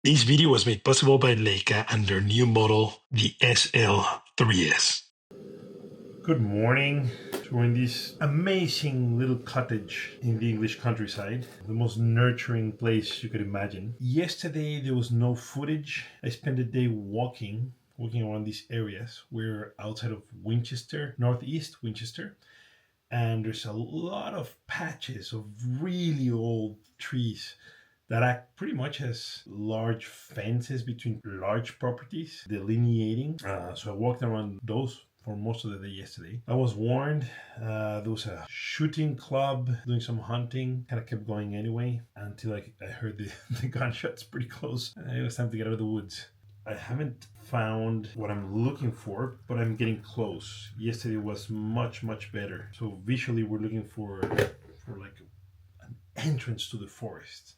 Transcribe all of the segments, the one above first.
This video was made possible by Leica and their new model, the SL3S. Good morning. So we're in this amazing little cottage in the English countryside, the most nurturing place you could imagine. Yesterday there was no footage. I spent the day walking around these areas. We're outside of Winchester, northeast Winchester, and there's a lot of patches of really old trees that act pretty much as large fences between large properties, delineating. So I walked around those for most of the day yesterday. I was warned. There was a shooting club doing some hunting. Kind of kept going anyway until I heard the gunshots pretty close. It was time to get out of the woods. I haven't found what I'm looking for, but I'm getting close. Yesterday was much better. So visually we're looking for like an entrance to the forest.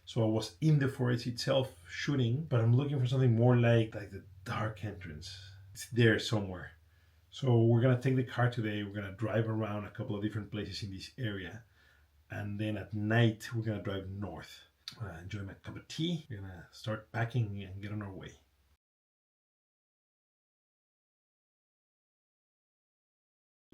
So I was in the forest itself shooting, but I'm looking for something more like the dark entrance. It's there somewhere. So we're gonna take the car today. We're gonna drive around a couple of different places in this area. And then at night, we're gonna drive north. Enjoy my cup of tea. We're gonna start packing and get on our way.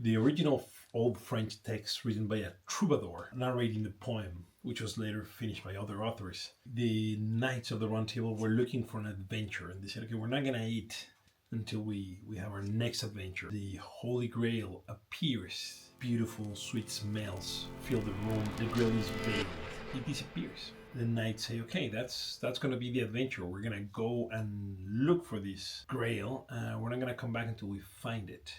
The original old French text written by a troubadour narrating the poem, which was later finished by other authors. The Knights of the Round Table were looking for an adventure, and they said, okay, we're not gonna eat until we have our next adventure. The Holy Grail appears. Beautiful, sweet smells fill the room. The Grail is veiled. It disappears. The knights say, okay, that's gonna be the adventure. We're gonna go and look for this Grail. We're not gonna come back until we find it.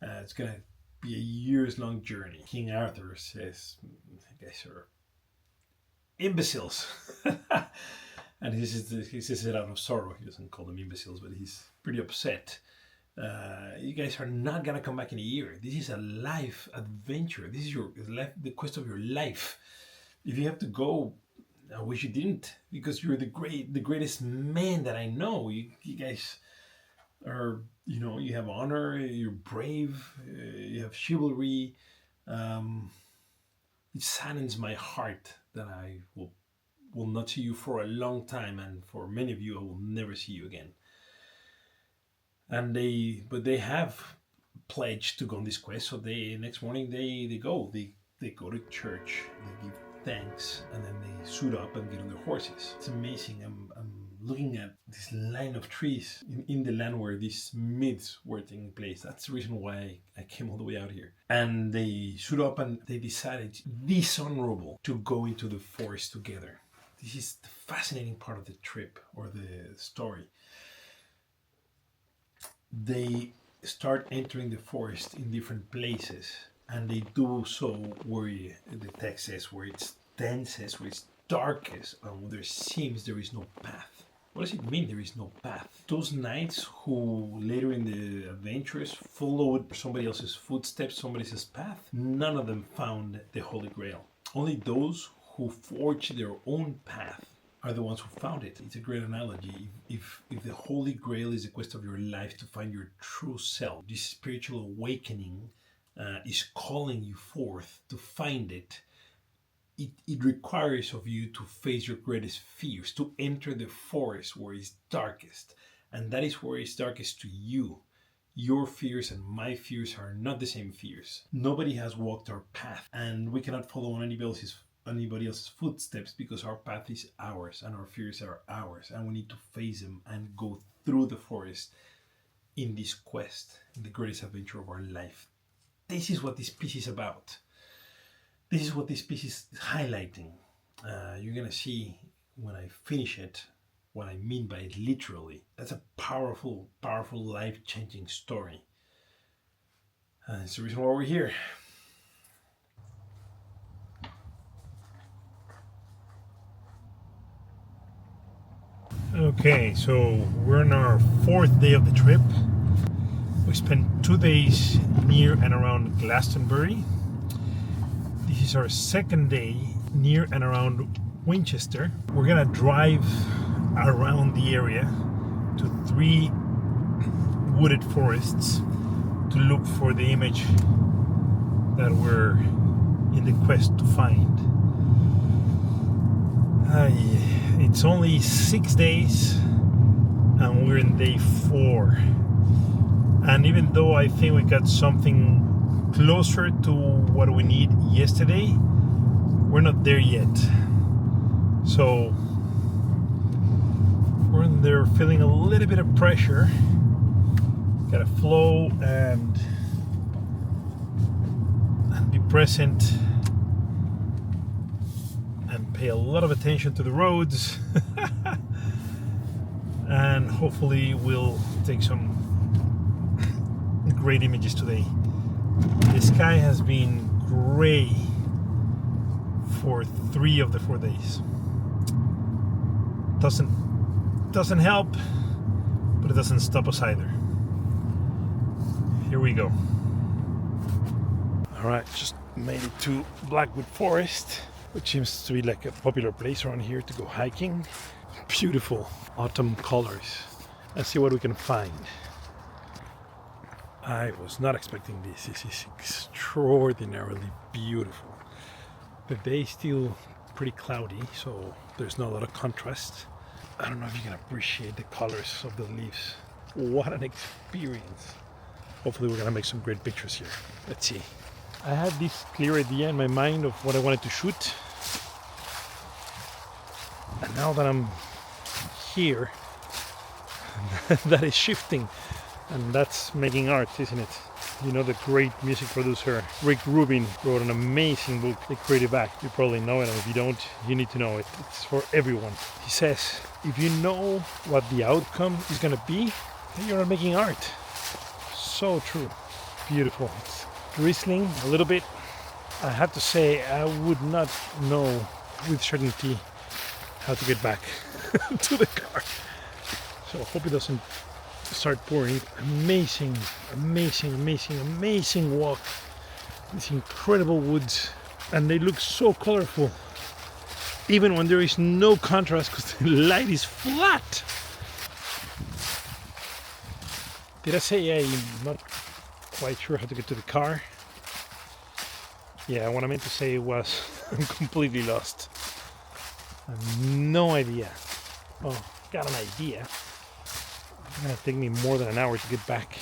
It's gonna be a years-long journey. King Arthur says, you guys are imbeciles. And he says it out of sorrow. He doesn't call them imbeciles, but he's pretty upset. You guys are not gonna come back in a year. This is a life adventure. This is your life, the quest of your life. If you have to go, I wish you didn't, because you're the greatest man that I know. You guys are, you have honor, you're brave, you have chivalry. It saddens my heart that I will not see you for a long time, and for many of you, I will never see you again. And they have pledged to go on this quest. So next morning they go to church, they give thanks, and then they suit up and get on their horses. It's amazing. I'm looking at this line of trees in the land where these myths were taking place. That's the reason why I came all the way out here. And they suit up and they decided, dishonorable, to go into the forest together. This is the fascinating part of the trip, or the story. They start entering the forest in different places, and they do so where the text says, where it's densest, where it's darkest, and where there seems there is no path. What does it mean there is no path? Those knights who later in the adventures followed somebody else's footsteps, somebody else's path, none of them found the Holy Grail. Only those who forged their own path are the ones who found it. It's a great analogy. If the Holy Grail is the quest of your life to find your true self, this spiritual awakening is calling you forth to find it. It requires of you to face your greatest fears, to enter the forest where it's darkest. And that is where it's darkest to you. Your fears and my fears are not the same fears. Nobody has walked our path, and we cannot follow on anybody else's footsteps, because our path is ours and our fears are ours, and we need to face them and go through the forest in this quest, in the greatest adventure of our life. This is what this piece is about. This is what this piece is highlighting. You're gonna see when I finish it what I mean by it literally. That's a powerful, life-changing story. It's the reason why we're here. Okay, so we're on our 4th day of the trip. We spent 2 days near and around Glastonbury. This is our 2nd day near and around Winchester. We're gonna drive around the area to 3 wooded forests to look for the image that we're in the quest to find. It's only 6 days and we're in day 4. And even though I think we got something closer to what we need yesterday, we're not there yet. So we're in there feeling a little bit of pressure. Gotta flow and be present and pay a lot of attention to the roads. And hopefully we'll take some great images today. The sky has been gray for 3 of the 4 days. Doesn't help, but it doesn't stop us either. Here we go. All right, just made it to Blackwood Forest, which seems to be like a popular place around here to go hiking. Beautiful autumn colors. Let's see what we can find. I was not expecting this. This is extraordinarily beautiful. The day is still pretty cloudy, so there's not a lot of contrast. I don't know if you can appreciate the colors of the leaves. What an experience. Hopefully we're gonna make some great pictures here. Let's see. I had this clear idea in my mind of what I wanted to shoot. And now that I'm here, that is shifting. And that's making art, isn't it? You know, the great music producer Rick Rubin wrote an amazing book, The Creative Act. You probably know it, and if you don't, you need to know it. It's for everyone. He says, if you know what the outcome is going to be, then you're not making art. So true. Beautiful. It's drizzling a little bit. I have to say, I would not know with certainty how to get back to the car. So I hope it doesn't start pouring. Amazing walk. These incredible woods, and they look so colorful even when there is no contrast because the light is flat. Did I say I'm not quite sure how to get to the car? Yeah, what I meant to say was I'm completely lost. I have no idea. Oh, got an idea. It's gonna take me more than an hour to get back.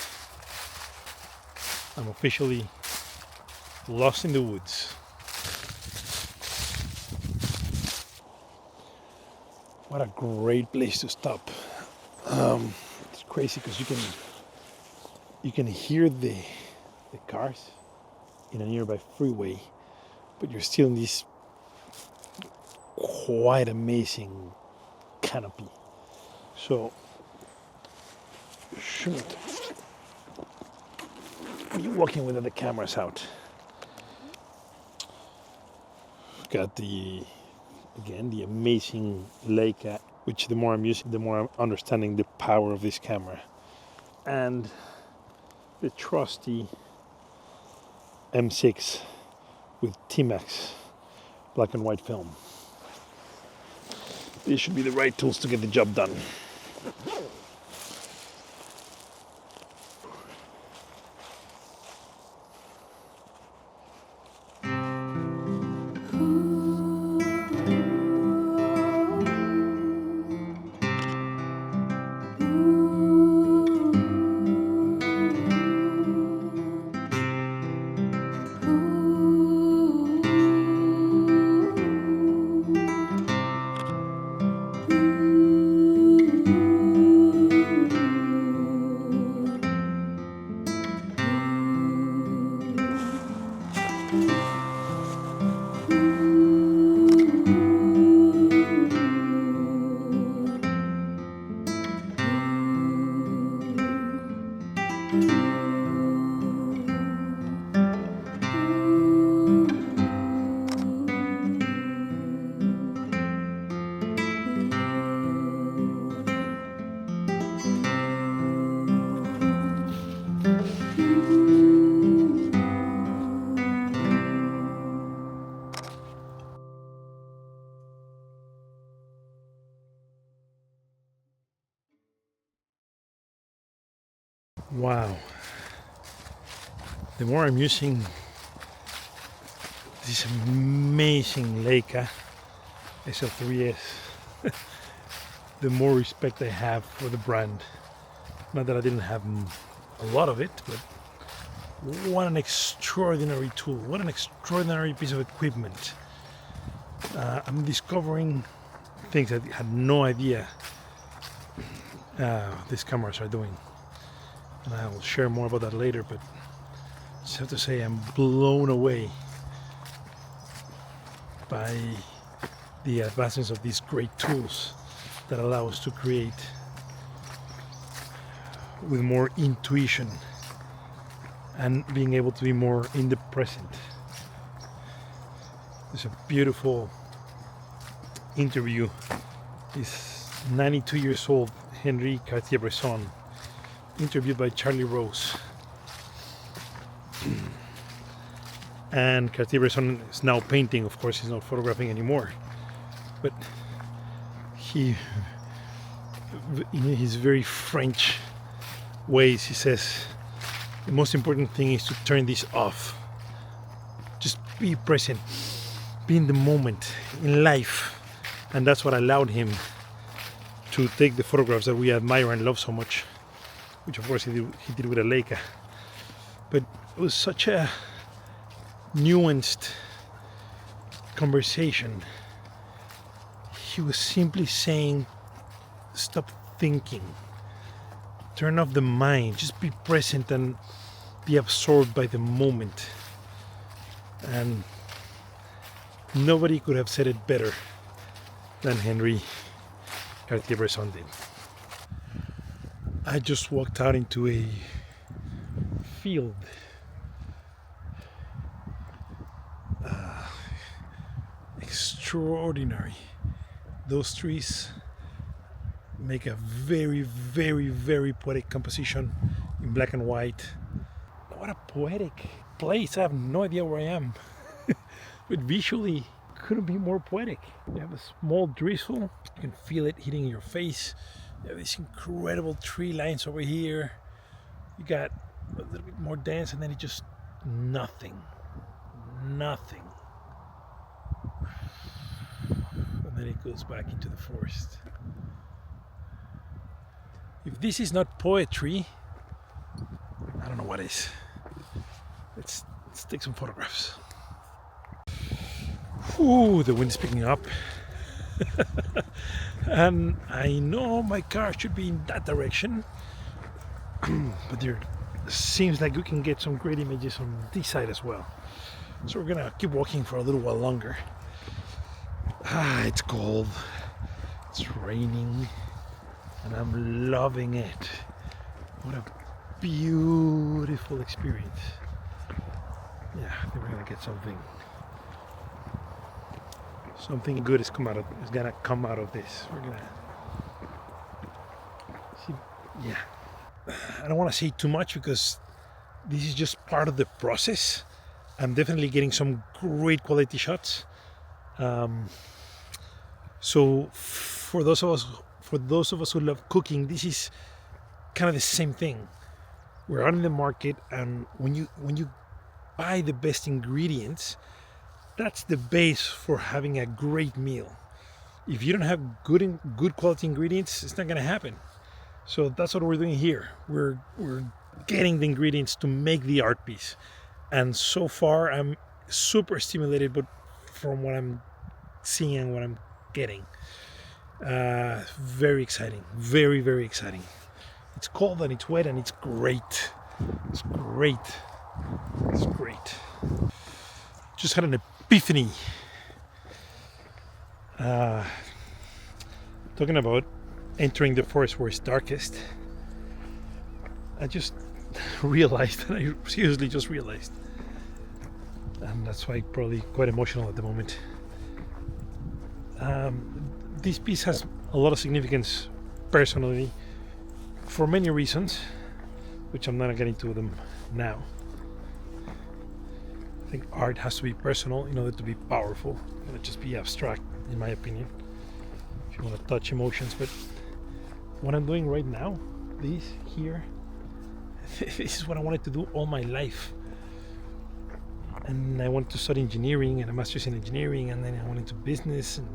I'm officially lost in the woods. What a great place to stop. It's crazy because you can hear the cars in a nearby freeway, but you're still in this quite amazing canopy. So shouldn't be walking without the cameras out. Got the amazing Leica, which the more I'm using, the more I'm understanding the power of this camera, and the trusty M6 with T-Max black and white film. These should be the right tools to get the job done. Wow. The more I'm using this amazing Leica SL3S, the more respect I have for the brand. Not that I didn't have a lot of it, but what an extraordinary tool, what an extraordinary piece of equipment. I'm discovering things I had no idea these cameras are doing, and I'll share more about that later, but I just have to say I'm blown away by the advancements of these great tools that allow us to create with more intuition and being able to be more in the present. There's a beautiful interview. This 92 years old Henri Cartier-Bresson, interviewed by Charlie Rose. And Cartier-Bresson is now painting, of course he's not photographing anymore, but he, in his very French ways, he says the most important thing is to turn this off. Just be present, be in the moment, in life. And that's what allowed him to take the photographs that we admire and love so much, which of course he did with a Leica. But it was such a nuanced conversation. He was simply saying, stop thinking, turn off the mind, just be present and be absorbed by the moment. And nobody could have said it better than Henri Cartier-Bresson did. I just walked out into a field. Extraordinary. Those trees make a very, very, very poetic composition in black and white. What a poetic place. I have no idea where I am. But visually, couldn't be more poetic. You have a small drizzle, you can feel it hitting your face. You have these incredible tree lines over here. You got a little bit more dense, and then it just nothing. Nothing. And then it goes back into the forest. If this is not poetry, I don't know what is. Let's take some photographs. Ooh, the wind's picking up. And I know my car should be in that direction, but there seems like we can get some great images on this side as well. So we're gonna keep walking for a little while longer. It's cold, it's raining, and I'm loving it. What a beautiful experience. Yeah, I think we're gonna get something good is gonna come out of this. We're gonna see. Yeah, I don't want to say too much because this is just part of the process. I'm definitely getting some great quality shots. So for those of us who love cooking, this is kind of the same thing. We're out in the market, and when you buy the best ingredients, that's the base for having a great meal. If you don't have good quality ingredients, it's not going to happen. So that's what we're doing here. We're getting the ingredients to make the art piece. And so far, I'm super stimulated, but from what I'm seeing and what I'm getting, very exciting, very, very exciting. It's cold and it's wet and it's great. It's great. It's great. Just had an epiphany. Talking about entering the forest where it's darkest, I just realized, and I seriously just realized, and that's why I'm probably quite emotional at the moment. This piece has a lot of significance personally for many reasons, which I'm not getting to them now. I think art has to be personal in order to be powerful. It cannot just be abstract, in my opinion, if you want to touch emotions. But what I'm doing right now, this here, this is what I wanted to do all my life. And I wanted to study engineering and a master's in engineering, and then I went into business, and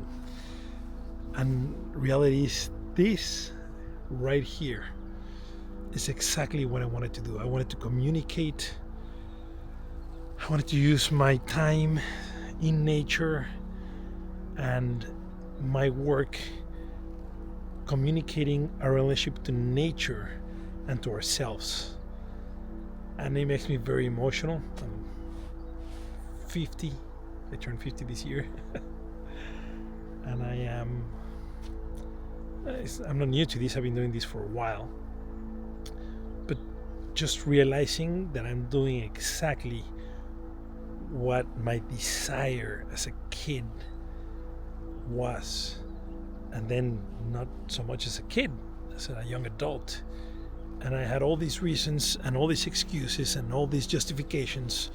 And reality is this right here is exactly what I wanted to do. I wanted to communicate. I wanted to use my time in nature and my work communicating our relationship to nature and to ourselves. And it makes me very emotional. I'm 50. I turned 50 this year. And I'm not new to this. I've been doing this for a while. But just realizing that I'm doing exactly what my desire as a kid was, and then not so much as a kid, as a young adult. And I had all these reasons and all these excuses and all these justifications,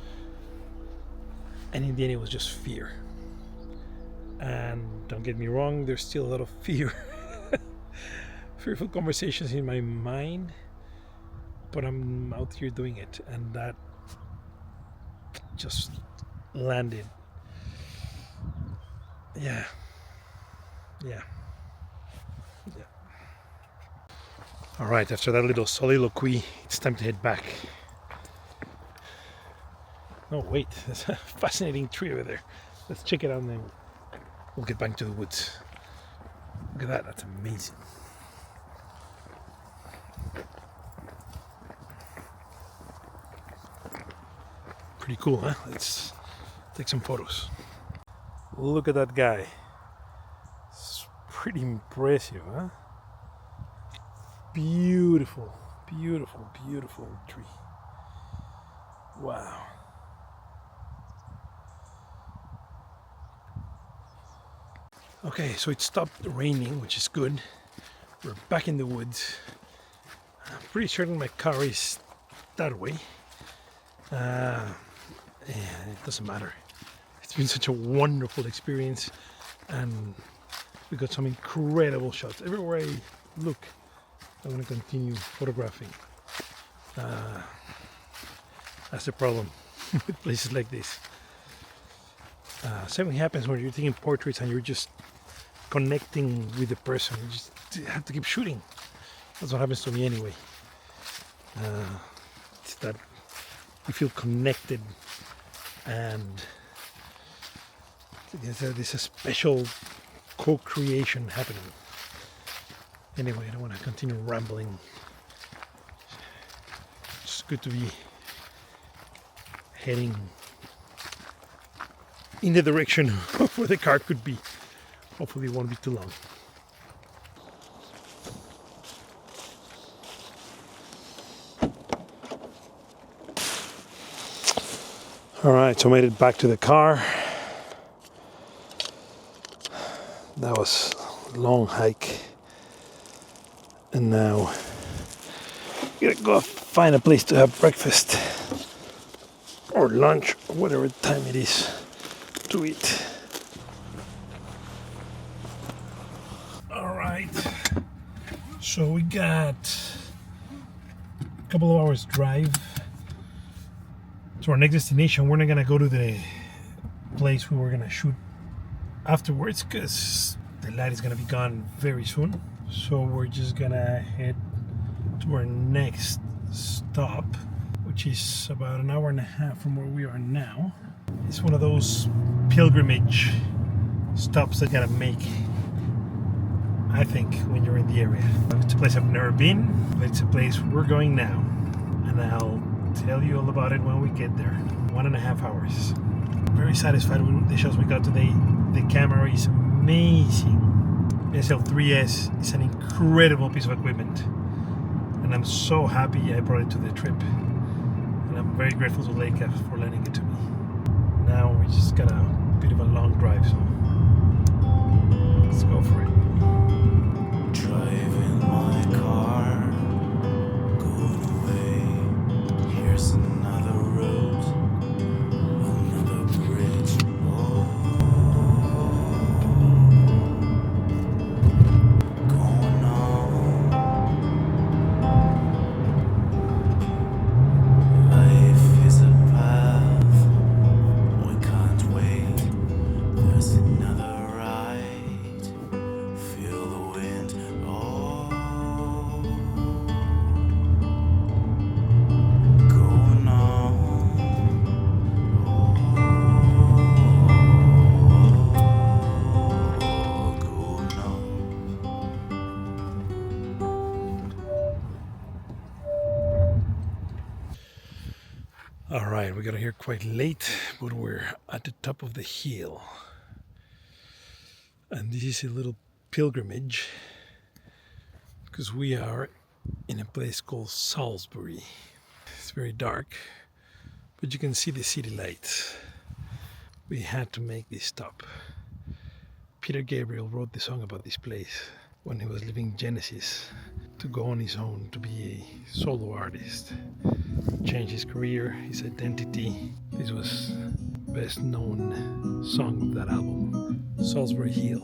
and in the end it was just fear. And don't get me wrong, there's still a lot of fear fearful conversations in my mind, but I'm out here doing it, and that just landed. Yeah. All right, after that little soliloquy, it's time to head back. Oh wait, there's a fascinating tree over there. Let's check it out and then we'll get back to the woods. Look at that, that's amazing. Pretty cool, huh? Let's take some photos. Look at that guy. It's pretty impressive, huh? Beautiful, beautiful, beautiful tree. Wow. Okay, so it stopped raining, which is good. We're back in the woods. I'm pretty certain my car is that way. Yeah, it doesn't matter. It's been such a wonderful experience, and we got some incredible shots. Everywhere I look, I'm going to continue photographing. That's the problem with places like this. Same thing happens when you're taking portraits and you're just connecting with the person. You just have to keep shooting. That's what happens to me anyway. It's that you feel connected, and there's a special co-creation happening. Anyway, I don't want to continue rambling. It's good to be heading in the direction where the car could be. Hopefully it won't be too long. Alright, so I made it back to the car. That was a long hike. And now we're gonna go find a place to have breakfast or lunch or whatever time it is to eat. Alright, so we got a couple of hours drive to our next destination. We're not gonna go to the place we were gonna shoot afterwards because the light is gonna be gone very soon. So we're just gonna head to our next stop, which is about an hour and a half from where we are now. It's one of those pilgrimage stops that you gotta make, I think, when you're in the area. It's a place I've never been, but it's a place we're going now. And I'll tell you all about it when we get there. 1.5 hours. I'm very satisfied with the shots we got today. The camera is amazing. SL3S is an incredible piece of equipment, and I'm so happy I brought it to the trip, and I'm very grateful to Leica for lending it to me. Now we just got a bit of a long drive, so let's go for it. Driving my car, going away. Here's another road, another bridge. Going on. Life is a path, we can't wait. There's another ride. All right, we got here quite late, but we're at the top of the hill. And this is a little pilgrimage because we are in a place called Salisbury. It's very dark, but you can see the city lights. We had to make this stop. Peter Gabriel wrote the song about this place when he was leaving Genesis to go on his own to be a solo artist. Change his career, his identity. This was best known song of that album, Salisbury Hill.